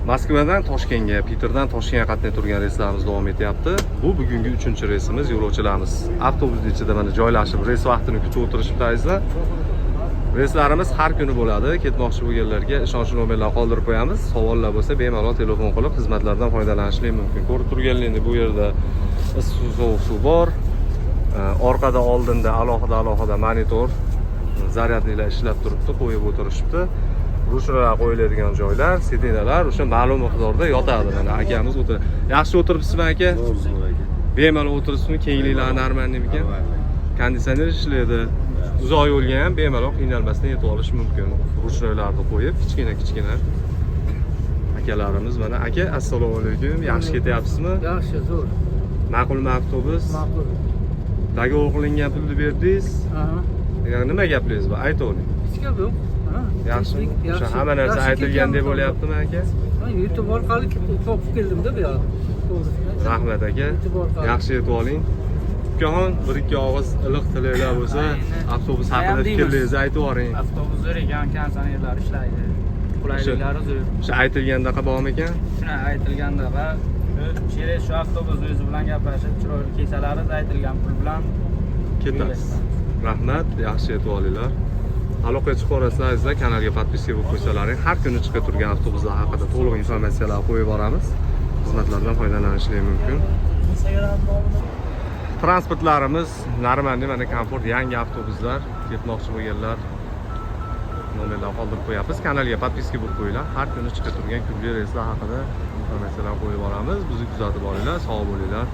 Moskvadan Toshkentga, Piterdan Toshkentga qatnay turgan reyslarimiz davom etyapti. Bu bugungi 3-reysimiz. Yo'lovchilarimiz avtobusning ichida mana joylashib, reys vaqtini kutib o'tirishibdi azizlar. Reyslarimiz har kuni bo'ladi. Ketmoqchi bo'lganlarga ishonchli nomerlar qoldirib qo'yamiz. Savollar bo'lsa, bemalol telefon qilib xizmatlardan foydalanishingiz mumkin. Ko'rib turganlaringiz bu yerda issiq sovuq suv bor. Orqada oldinda alohida monitor, zaryadnilar ishlab turibdi, qo'yib o'tirishibdi. Rushnalar qo'yiladigan joylar, sidinalar o'sha ma'lum miqdorda yotadi. Mana akamiz o'tir. Yaxshi o'tiribsizmi aka? Bemalol o'tiribsizmi? Kengliklar normalnimikan? Konditsioner ishlaydi. Uzoq yo'lga ham bemalol qiynalmasdan yetib olish mumkin. Rushnalarni qo'yib, kichkina akalarimiz mana. Aka, assalomu alaykum. Yaxshi ketyapsizmi? Yaxshi, zo'r. Ma'qulmi avtobus? Ma'qul. Dogovor qilingan pulni berdingiz? Nima gaplaringiz bor? Aytavering. Hech gap yo'q. Yaxshi. O'sha hamma narsa aytilgandek bo'lyaptimi aka? YouTube orqali topib keldim-da bu yoqqa. Rahmat aka. Yaxshi yetib oling. Ukaxon, bir-ikki og'iz iliq tilaklar bo'lsa, avtobus haqida fikrlaringizni aytib yuboring. Avtobus zo'r ekan, konditsionerlar ishlaydi. Qulayliklari zo'r. O'sha aytilgandaqa bormi ekan? Shuna aytilgandaqa shu avtobus o'zi bilan gaplashib, chiroyli kelsalarida aytilgan pul bilan Ketamiz. Rahmat, yaxshi yetib olinglar. Aloqaga chiqib borasizlar azizlar, kanalga podpiska bo'lib qo'ysalaring, har kuni chiqib turgan avtobuslar haqida to'liq informatsiyalar qo'yib boramiz. Xizmatlardan foydalanishingiz mumkin. Transportlarimiz normalniy, mana komfort yangi avtobuslar, ketmoqchi bo'lganlar nomerlar qoldirib qo'yapmiz. Kanalga podpiska bo'lib qo'yinglar. Har kuni chiqib turgan kunli reyslar haqida informatsiyalar qo'yib boramiz. Bizni kuzatib boringlar, sog' bo'linglar.